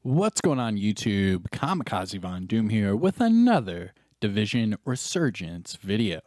What's going on YouTube? Kamikazevondoom here with another Division Resurgence video.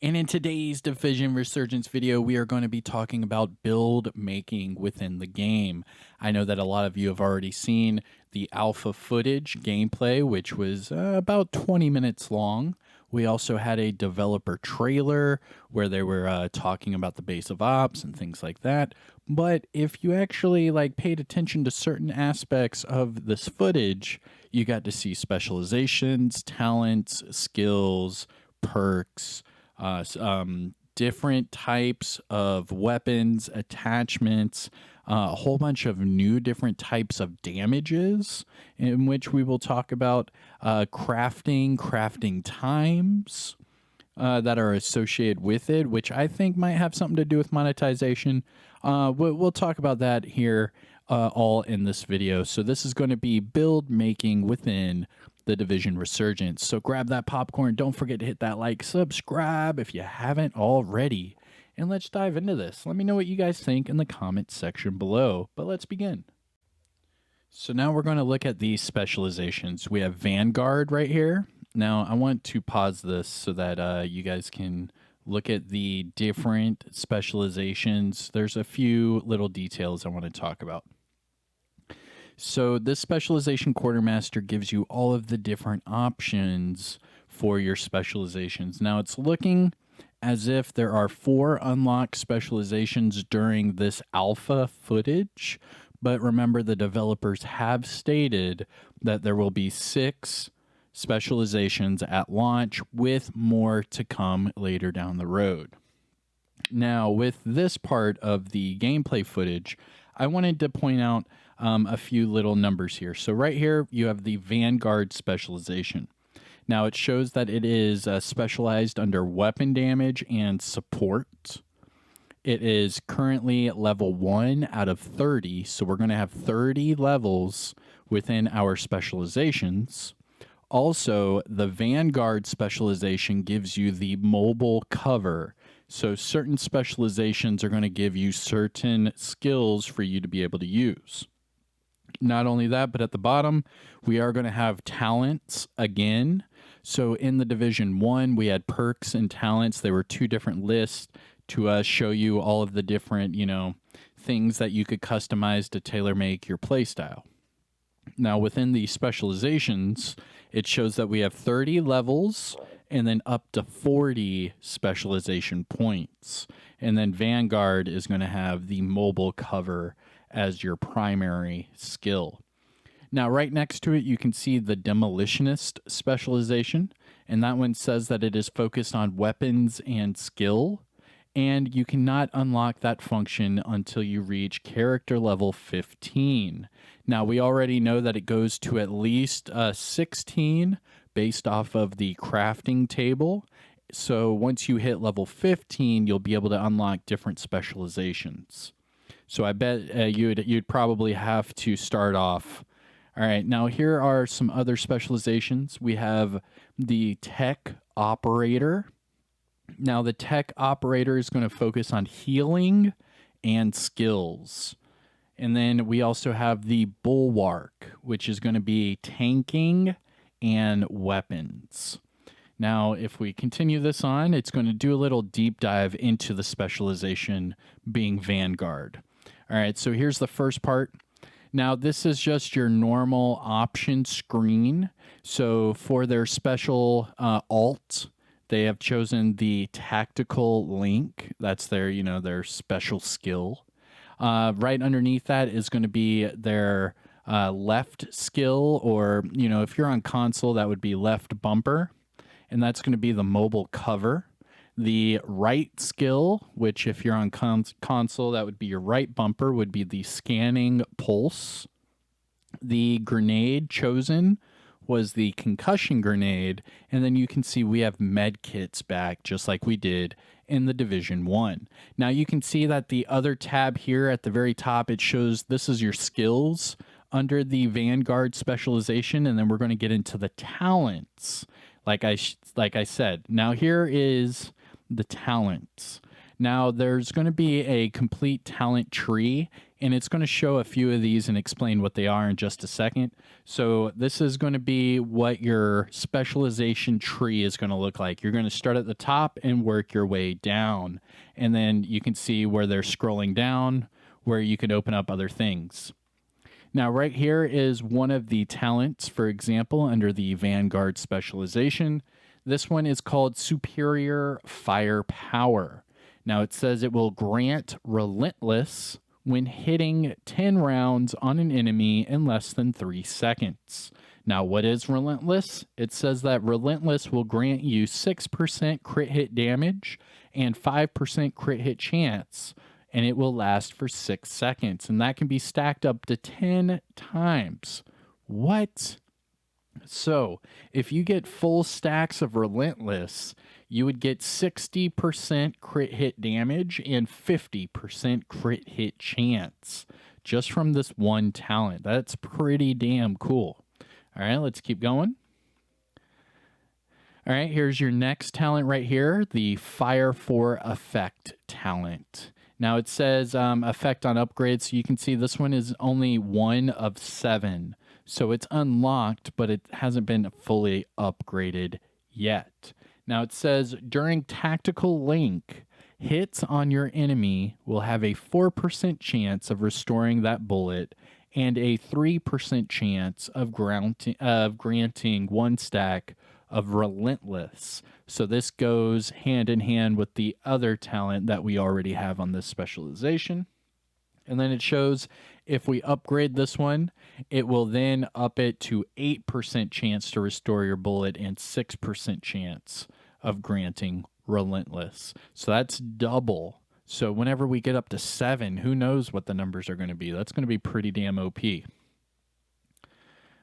And in today's Division Resurgence video, we are going to be talking about build making within the game. I know that a lot of you have already seen the alpha footage gameplay, which was about 20 minutes long. We also had a developer trailer where they were talking about the base of ops and things like that. But if you actually paid attention to certain aspects of this footage, you got to see specializations, talents, skills, perks, different types of weapons, attachments, a whole bunch of new different types of damages, in which we will talk about crafting times that are associated with it, which I think might have something to do with monetization. We'll talk about that here all in this video. So this is going to be build making within the Division Resurgence. So grab that popcorn. Don't forget to hit that like, subscribe if you haven't already. And let's dive into this. Let me know what you guys think in the comment section below. But let's begin. So now we're going to look at these specializations. We have Vanguard right here. Now I want to pause this so that you guys can look at the different specializations. There's a few little details I want to talk about. So this specialization quartermaster gives you all of the different options for your specializations. Now it's looking as if there are 4 unlocked specializations during this alpha footage, but remember the developers have stated that there will be 6 specializations at launch with more to come later down the road. Now with this part of the gameplay footage, I wanted to point out a few little numbers here. So right here, you have the Vanguard Specialization. Now it shows that it is specialized under weapon damage and support. It is currently level 1 out of 30. So we're going to have 30 levels within our specializations. Also, the Vanguard Specialization gives you the mobile cover. So certain specializations are going to give you certain skills for you to be able to use. Not only that, but at the bottom, we are going to have talents again. So in the Division 1, we had perks and talents. There were 2 different lists to show you all of the different, things that you could customize to tailor make your playstyle. Now within the specializations, it shows that we have 30 levels and then up to 40 specialization points. And then Vanguard is going to have the mobile cover as your primary skill. Now, right next to it, you can see the Demolitionist specialization, and that one says that it is focused on weapons and skill, and you cannot unlock that function until you reach character level 15. Now, we already know that it goes to at least 16 based off of the crafting table. So once you hit level 15, you'll be able to unlock different specializations. So I bet you'd probably have to start off. All right, now here are some other specializations. We have the Tech Operator. Now the Tech Operator is going to focus on healing and skills. And then we also have the Bulwark, which is going to be tanking and weapons. Now, if we continue this on, it's going to do a little deep dive into the specialization being Vanguard. All right, so here's the first part. Now, this is just your normal option screen. So for their special alt, they have chosen the tactical link. That's their, their special skill. Right underneath that is going to be their left skill, or, if you're on console, that would be left bumper. And that's going to be the mobile cover. The right skill, which if you're on console, that would be your right bumper, would be the scanning pulse. The grenade chosen was the concussion grenade. And then you can see we have med kits back, just like we did in the Division 1. Now you can see that the other tab here at the very top, it shows this is your skills under the Vanguard specialization. And then we're going to get into the talents. Like I said, now here is the talents. Now there's going to be a complete talent tree and it's going to show a few of these and explain what they are in just a second. So this is going to be what your specialization tree is going to look like. You're going to start at the top and work your way down, and then you can see where they're scrolling down, where you can open up other things. Now, right here is one of the talents, for example, under the Vanguard Specialization. This one is called Superior Firepower. Now, it says it will grant Relentless when hitting 10 rounds on an enemy in less than 3 seconds. Now, what is Relentless? It says that Relentless will grant you 6% crit hit damage and 5% crit hit chance, and it will last for 6 seconds, and that can be stacked up to 10 times. What? So, if you get full stacks of Relentless, you would get 60% crit hit damage and 50% crit hit chance just from this one talent. That's pretty damn cool. All right, let's keep going. All right, here's your next talent right here, the Fire for Effect talent. Now it says effect on upgrades, so you can see this one is only 1 of 7. So it's unlocked, but it hasn't been fully upgraded yet. Now it says during Tactical Link, hits on your enemy will have a 4% chance of restoring that bullet and a 3% chance of granting 1 stack of Relentless. So this goes hand in hand with the other talent that we already have on this specialization. And then it shows if we upgrade this one, it will then up it to 8% chance to restore your bullet and 6% chance of granting Relentless. So that's double. So whenever we get up to 7, who knows what the numbers are going to be? That's going to be pretty damn OP.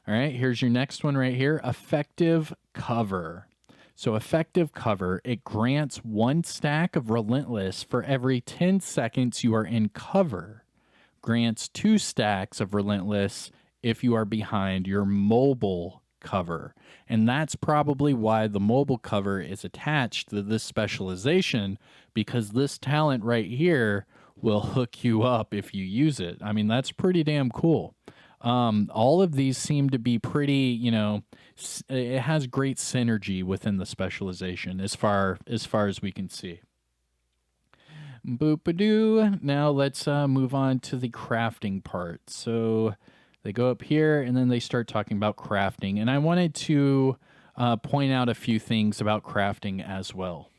All right, here's your next one right here, Effective Cover. So Effective Cover, it grants 1 stack of Relentless for every 10 seconds you are in cover. Grants 2 stacks of Relentless if you are behind your mobile cover. And that's probably why the mobile cover is attached to this specialization, because this talent right here will hook you up if you use it. I mean, that's pretty damn cool. All of these seem to be pretty, it has great synergy within the specialization as far as we can see. Boop-a-doo. Now let's move on to the crafting part. So they go up here and then they start talking about crafting. And I wanted to point out a few things about crafting as well.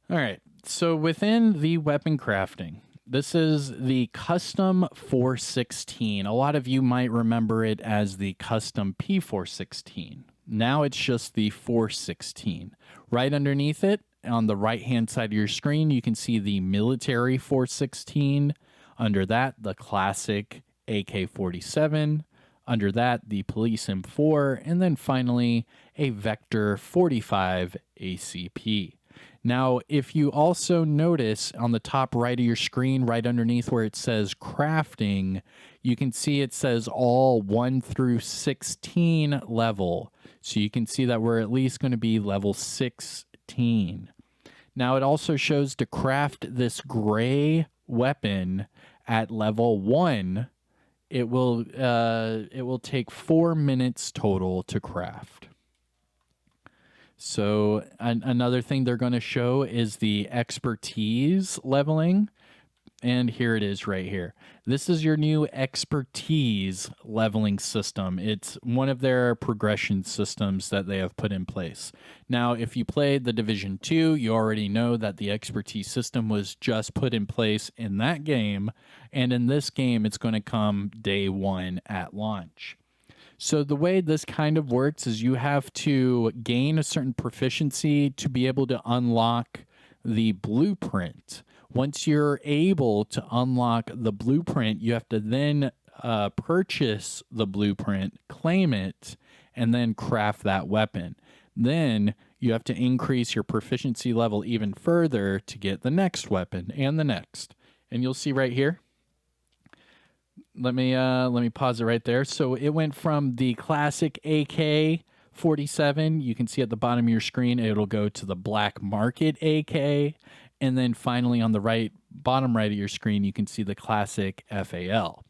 All right. So within the weapon crafting, this is the custom 416. A lot of you might remember it as the custom P416. Now it's just the 416. Right underneath it, on the right-hand side of your screen, you can see the military 416. Under that, the classic AK-47. Under that, the police M4. And then finally, a Vector 45 ACP. Now, if you also notice on the top right of your screen, right underneath where it says crafting, you can see it says all 1 through 16 level. So you can see that we're at least going to be level 16. Now, it also shows to craft this gray weapon at level 1, it will take 4 minutes total to craft. So another thing they're going to show is the expertise leveling. And here it is right here. This is your new expertise leveling system. It's one of their progression systems that they have put in place. Now, if you played the Division 2, you already know that the expertise system was just put in place in that game. And in this game, it's going to come day 1 at launch. So the way this kind of works is you have to gain a certain proficiency to be able to unlock the blueprint. Once you're able to unlock the blueprint, you have to then purchase the blueprint, claim it, and then craft that weapon. Then you have to increase your proficiency level even further to get the next weapon and the next. And you'll see right here. Let me pause it right there. So it went from the classic AK-47. You can see at the bottom of your screen, it'll go to the black market AK. And then finally on the right bottom right of your screen, you can see the classic FAL.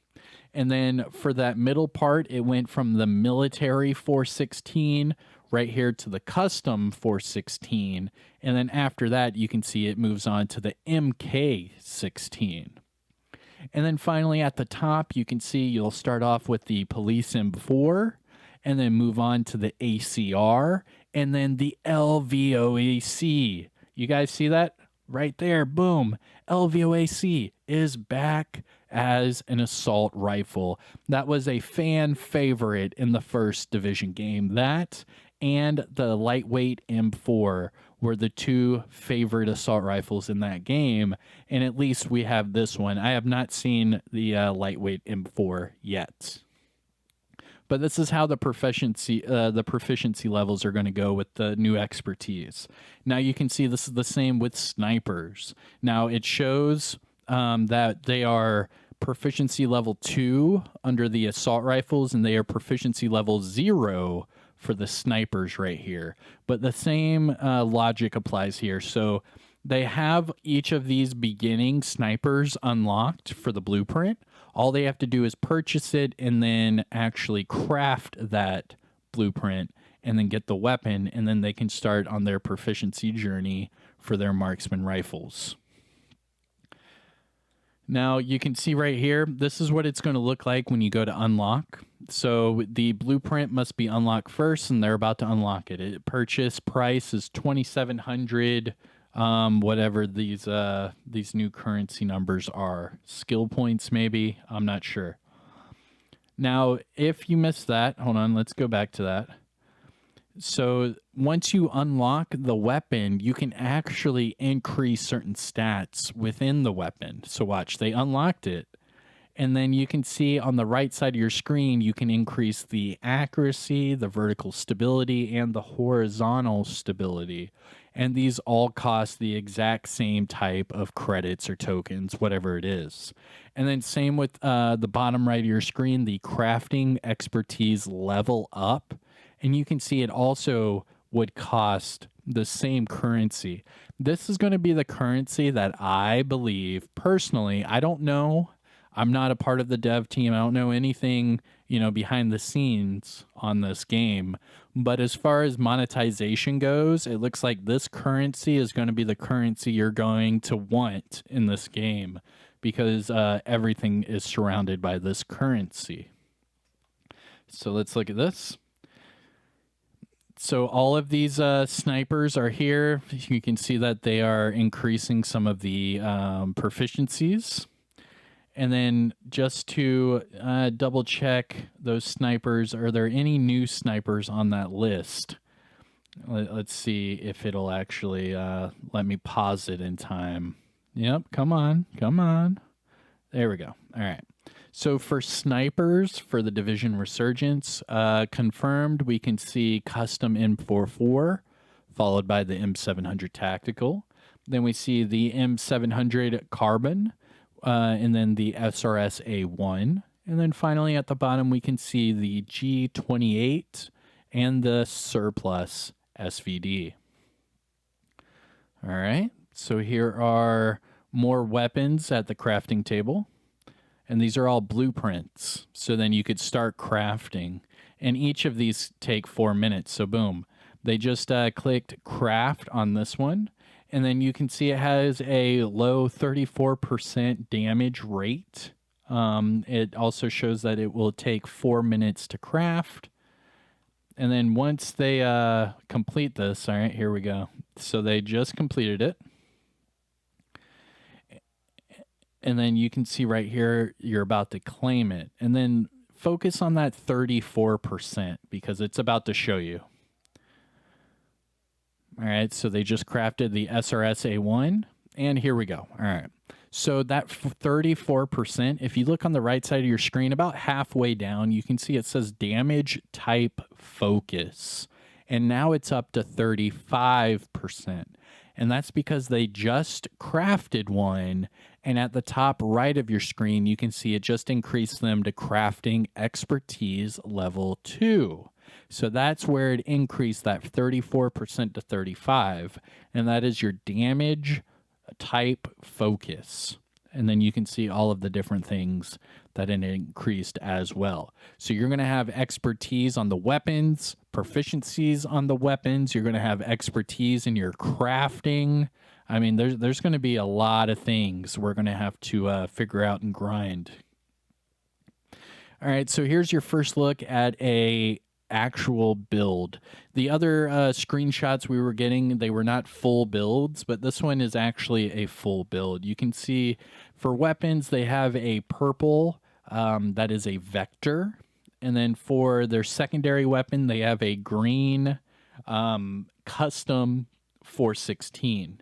And then for that middle part, it went from the military 416 right here to the custom 416. And then after that, you can see it moves on to the MK16. And then finally at the top, you can see you'll start off with the Police M4 and then move on to the ACR and then the LVOAC. You guys see that? Right there, boom. LVOAC is back as an assault rifle. That was a fan favorite in the first Division game. That and the lightweight M4 were the two favorite assault rifles in that game, and at least we have this one. I have not seen the lightweight M4 yet. But this is how the proficiency levels are going to go with the new expertise. Now you can see this is the same with snipers. Now it shows that they are proficiency level 2 under the assault rifles, and they are proficiency level 0 for the snipers right here. But the same logic applies here. So they have each of these beginning snipers unlocked for the blueprint. All they have to do is purchase it and then actually craft that blueprint and then get the weapon, and then they can start on their proficiency journey for their marksman rifles. Now you can see right here, this is what it's going to look like when you go to unlock. So the blueprint must be unlocked first, and they're about to unlock it. Purchase price is 2,700. Whatever these new currency numbers are, skill points maybe, I'm not sure. Now, if you missed that, hold on, let's go back to that. So once you unlock the weapon, you can actually increase certain stats within the weapon. So watch, they unlocked it. And then you can see on the right side of your screen, you can increase the accuracy, the vertical stability, and the horizontal stability. And these all cost the exact same type of credits or tokens, whatever it is. And then same with the bottom right of your screen, the crafting expertise level up. And you can see it also would cost the same currency. This is going to be the currency that I believe, personally, I don't know. I'm not a part of the dev team. I don't know anything, behind the scenes on this game. But as far as monetization goes, it looks like this currency is going to be the currency you're going to want in this game, because everything is surrounded by this currency. So let's look at this. So all of these snipers are here. You can see that they are increasing some of the proficiencies. And then just to double check those snipers, are there any new snipers on that list? Let's see if it'll actually let me pause it in time. Yep, come on. There we go. All right. So for snipers, for the Division Resurgence, confirmed, we can see custom M44, followed by the M700 Tactical. Then we see the M700 Carbon, and then the SRS A1. And then finally at the bottom, we can see the G28 and the Surplus SVD. All right, so here are more weapons at the crafting table. And these are all blueprints. So then you could start crafting. And each of these take 4 minutes. So boom, they just clicked craft on this one. And then you can see it has a low 34% damage rate. It also shows that it will take 4 minutes to craft. And then once they complete this, all right, here we go. So they just completed it. And then you can see right here, you're about to claim it. And then focus on that 34% because it's about to show you. All right, so they just crafted the SRS A1, and here we go. All right, so that 34%, if you look on the right side of your screen, about halfway down, you can see it says damage type focus. And now it's up to 35%. And that's because they just crafted one. And at the top right of your screen, you can see it just increased them to crafting expertise level 2. So that's where it increased that 34% to 35. And that is your damage type, focus. And then you can see all of the different things that it increased as well. So you're going to have expertise on the weapons, proficiencies on the weapons. You're going to have expertise in your crafting. I mean, there's going to be a lot of things we're going to have to figure out and grind. All right, so here's your first look at a actual build. The other screenshots we were getting, they were not full builds, but this one is actually a full build. You can see for weapons, they have a purple that is a vector. And then for their secondary weapon, they have a green custom 416.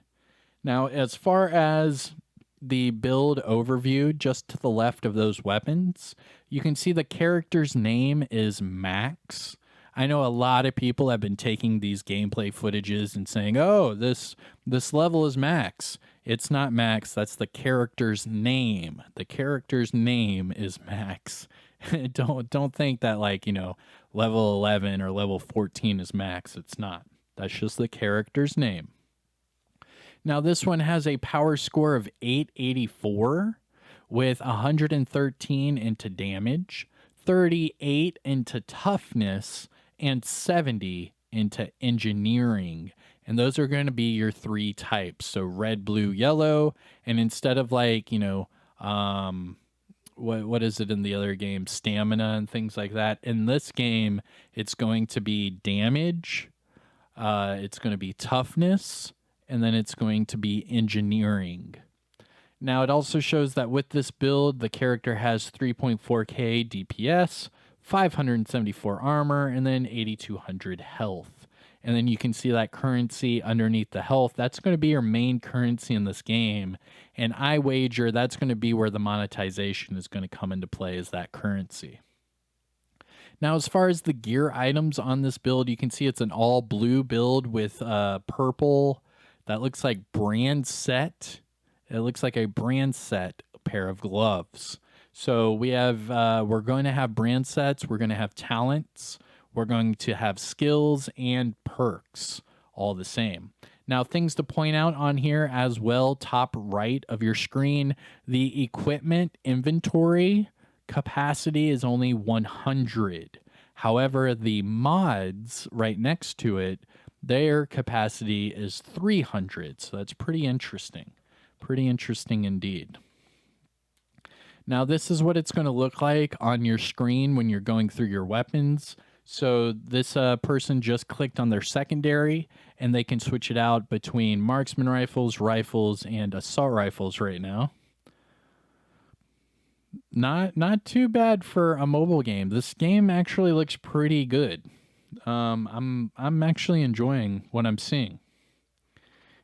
Now, as far as the build overview, just to the left of those weapons, you can see the character's name is Max. I know a lot of people have been taking these gameplay footages and saying, "Oh, this level is Max." It's not Max. That's the character's name. The character's name is Max. Don't think that, like, you know, level 11 or level 14 is Max. It's not. That's just the character's name. Now, this one has a power score of 884 with 113 into damage, 38 into toughness, and 70 into engineering. And those are going to be your 3 types. So red, blue, yellow. And instead of, like, you know, what is it in the other game? Stamina and things like that. In this game, it's going to be damage. It's going to be toughness. And then it's going to be engineering. Now, it also shows that with this build, the character has 3.4k DPS, 574 armor, and then 8,200 health. And then you can see that currency underneath the health. That's going to be your main currency in this game. And I wager that's going to be where the monetization is going to come into play, is that currency. Now, as far as the gear items on this build, you can see it's an all blue build with purple. That looks like brand set. It looks like a brand set pair of gloves. So we have, we're going to have brand sets. We're going to have talents. We're going to have skills and perks, all the same. Now, things to point out on here as well, top right of your screen, the equipment inventory capacity is only 100. However, the mods right next to it, their capacity is 300. So that's pretty interesting. Pretty interesting indeed. Now, this is what it's going to look like on your screen when you're going through your weapons. So this person just clicked on their secondary, and they can switch it out between marksman rifles, rifles, and assault rifles right now. Not too bad for a mobile game. This game actually looks pretty good. I'm actually enjoying what I'm seeing.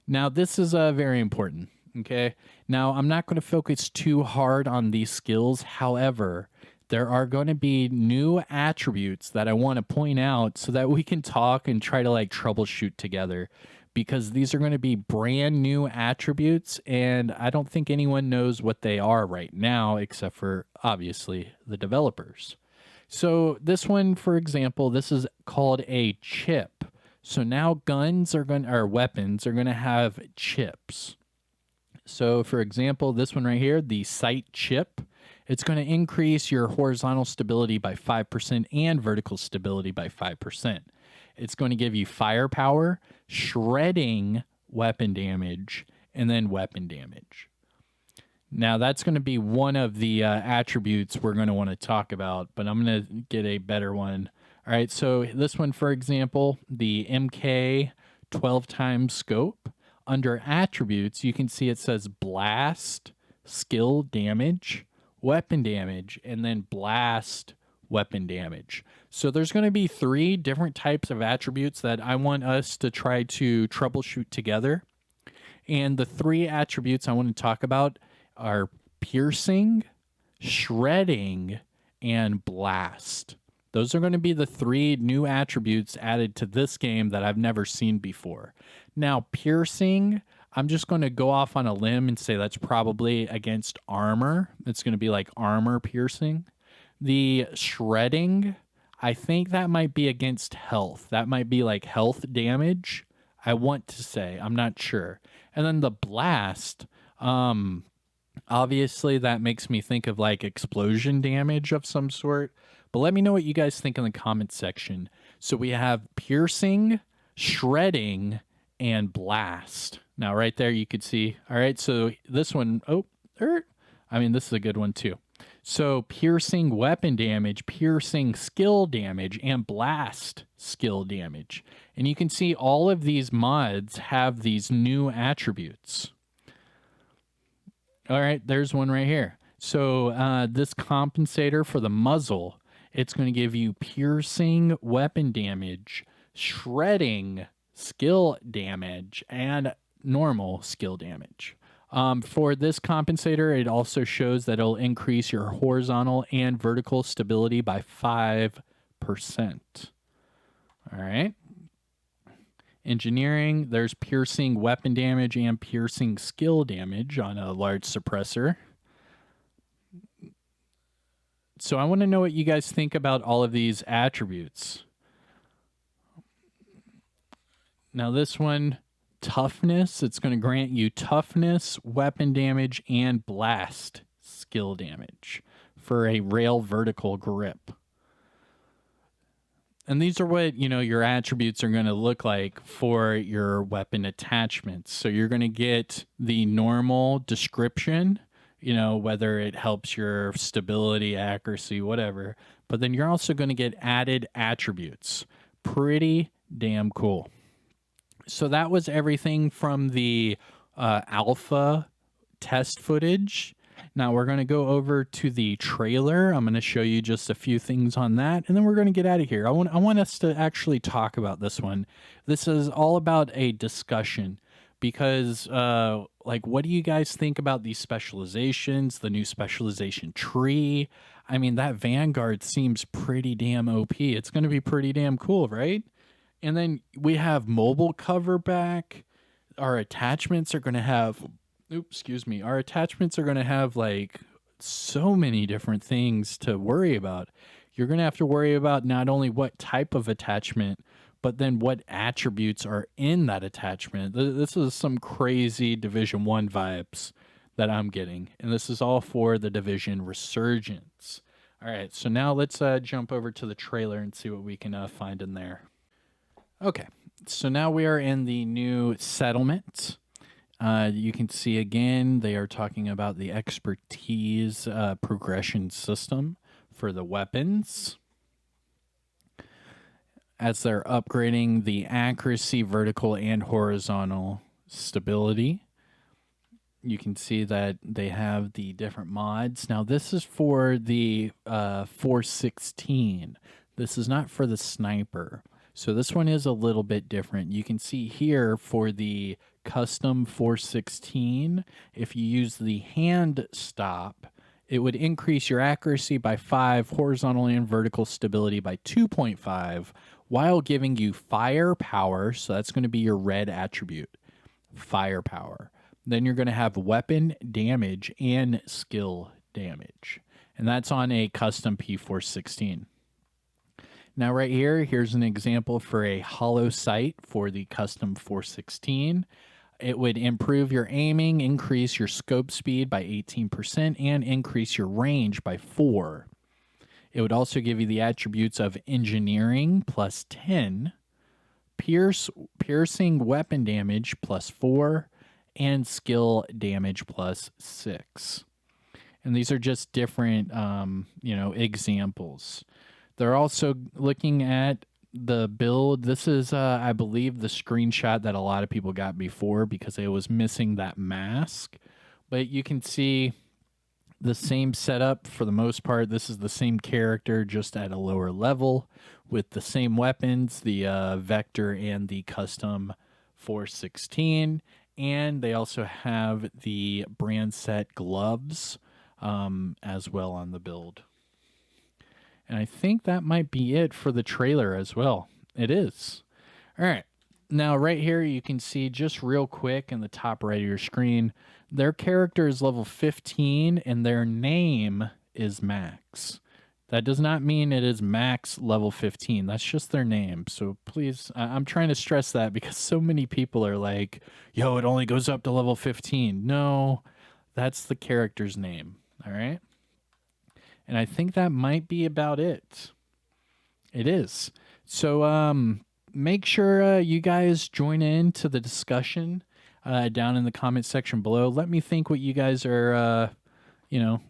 Now, this is very important. Okay. Now, I'm not going to focus too hard on these skills. However, there are going to be new attributes that I want to point out so that we can talk and try to, like, troubleshoot together, because these are going to be brand new attributes, and I don't think anyone knows what they are right now, except for obviously the developers. So this one, for example, this is called a chip. So now weapons are going to have chips. So for example, this one right here, the sight chip, it's going to increase your horizontal stability by 5% and vertical stability by 5%. It's going to give you firepower, shredding weapon damage, and then weapon damage. Now, that's going to be one of the attributes we're going to want to talk about, but I'm going to get a better one. All right, so this one, for example, the MK 12 times scope. Under attributes, you can see it says blast, skill damage, weapon damage, and then blast weapon damage. So there's going to be 3 different types of attributes that I want us to try to troubleshoot together. And the 3 attributes I want to talk about are piercing, shredding, and blast. Those are going to be the 3 new attributes added to this game that I've never seen before. Now, piercing, I'm just going to go off on a limb and say that's probably against armor. It's going to be like armor piercing. The shredding, I think that might be against health. That might be like health damage. I want to say. I'm not sure. And then the blast, obviously that makes me think of like explosion damage of some sort. But let me know what you guys think in the comments section. So we have piercing, shredding, and blast. Now right there you could see. All right, so this one, this is a good one too. So piercing weapon damage, piercing skill damage, and blast skill damage. And you can see all of these mods have these new attributes. All right, there's one right here. So this compensator for the muzzle, it's going to give you piercing weapon damage, shredding skill damage, and normal skill damage. For this compensator, it also shows that it'll increase your horizontal and vertical stability by 5%. All right. Engineering, there's piercing weapon damage and piercing skill damage on a large suppressor. So I want to know what you guys think about all of these attributes. Now this one, toughness, it's going to grant you toughness, weapon damage, and blast skill damage for a rail vertical grip. And these are what, your attributes are going to look like for your weapon attachments. So you're going to get the normal description, whether it helps your stability, accuracy, whatever. But then you're also going to get added attributes. Pretty damn cool. So that was everything from the alpha test footage. Now we're going to go over to the trailer. I'm going to show you just a few things on that, and then we're going to get out of here. I want us to actually talk about this one. This is all about a discussion because, what do you guys think about these specializations, the new specialization tree? I mean, that Vanguard seems pretty damn OP. It's going to be pretty damn cool, right? And then we have mobile cover back. Our attachments are going to have... Our attachments are going to have like so many different things to worry about. You're going to have to worry about not only what type of attachment, but then what attributes are in that attachment. This is some crazy Division 1 vibes that I'm getting. And this is all for the Division Resurgence. All right, so now let's jump over to the trailer and see what we can find in there. Okay, so now we are in the new settlement. You can see again, they are talking about the expertise progression system for the weapons. As they're upgrading the accuracy, vertical, and horizontal stability. You can see that they have the different mods. Now, this is for the 416. This is not for the sniper. So this one is a little bit different. You can see here for the custom 416, if you use the hand stop, it would increase your accuracy by 5, horizontal and vertical stability by 2.5, while giving you firepower. So that's going to be your red attribute, firepower. Then you're going to have weapon damage and skill damage. And that's on a custom P416. Now right here, here's an example for a hollow sight for the custom 416. It would improve your aiming, increase your scope speed by 18%, and increase your range by 4. It would also give you the attributes of engineering plus 10, piercing weapon damage plus 4, and skill damage plus 6. And these are just different, examples. They're also looking at the build. This is, I believe, the screenshot that a lot of people got before because it was missing that mask. But you can see the same setup for the most part. This is the same character, just at a lower level with the same weapons, the Vector and the custom 416. And they also have the brand set gloves as well on the build. And I think that might be it for the trailer as well. It is. All right. Now, right here, you can see just real quick in the top right of your screen, their character is level 15 and their name is Max. That does not mean it is max level 15. That's just their name. So please, I'm trying to stress that because so many people are like, yo, it only goes up to level 15. No, that's the character's name. All right. And I think that might be about it. It is. So make sure you guys join in to the discussion down in the comment section below. Let me think what you guys are,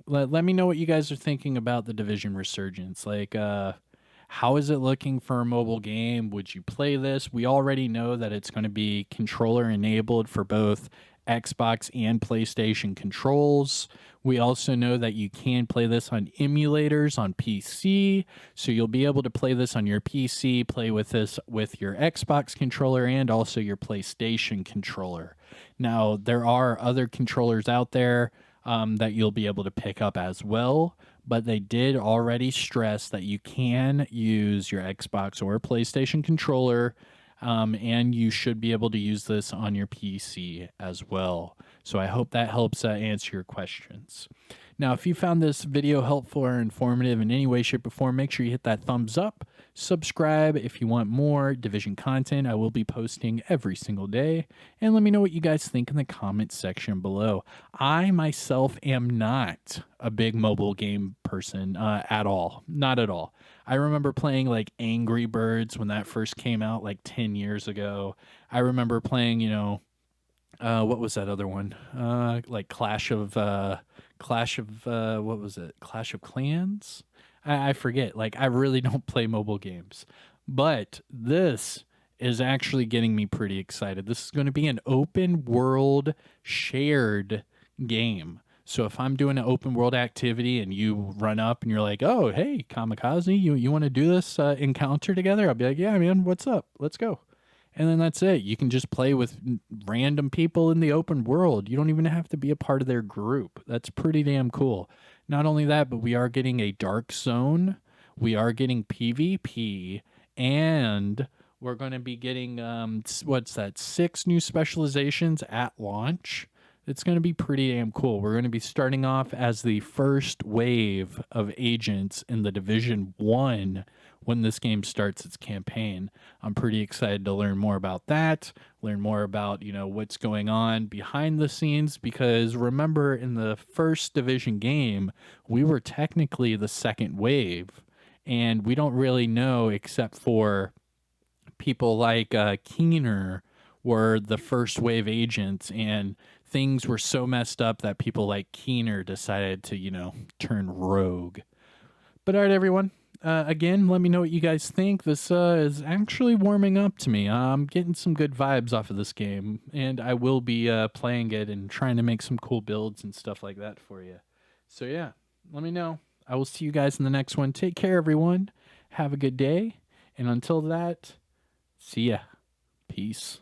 let me know what you guys are thinking about the Division Resurgence. Like, how is it looking for a mobile game? Would you play this? We already know that it's going to be controller enabled for both Xbox and PlayStation controls. We also know that you can play this on emulators on PC, so you'll be able to play this on your PC, play with this with your Xbox controller and also your PlayStation controller. Now, there are other controllers out there that you'll be able to pick up as well, but they did already stress that you can use your Xbox or PlayStation controller, and you should be able to use this on your PC as well. So I hope that helps answer your questions. Now, if you found this video helpful or informative in any way, shape, or form, make sure you hit that thumbs up. Subscribe if you want more Division content. I will be posting every single day. And let me know what you guys think in the comment section below. I myself am not a big mobile game person at all. Not at all. I remember playing like Angry Birds when that first came out like 10 years ago. I remember playing, what was that other one? Like Clash of what was it? Clash of Clans? I forget. Like, I really don't play mobile games. But this is actually getting me pretty excited. This is going to be an open world shared game. So if I'm doing an open world activity and you run up and you're like, oh, hey, Kamikaze, you want to do this encounter together? I'll be like, yeah, man, what's up? Let's go. And then that's it. You can just play with random people in the open world. You don't even have to be a part of their group. That's pretty damn cool. Not only that, but we are getting a dark zone. We are getting PvP. And we're going to be getting, 6 new specializations at launch. It's going to be pretty damn cool. We're going to be starting off as the first wave of agents in the Division 1 when this game starts its campaign. I'm pretty excited to learn more about that, learn more about, what's going on behind the scenes, because remember, in the first Division game, we were technically the second wave, and we don't really know, except for people like Keener were the first wave agents, and things were so messed up that people like Keener decided to, turn rogue. But all right, everyone. Again, let me know what you guys think. This is actually warming up to me. I'm getting some good vibes off of this game, and I will be playing it and trying to make some cool builds and stuff like that for you. So yeah, let me know. I will see you guys in the next one. Take care, everyone. Have a good day. And until that, see ya. Peace.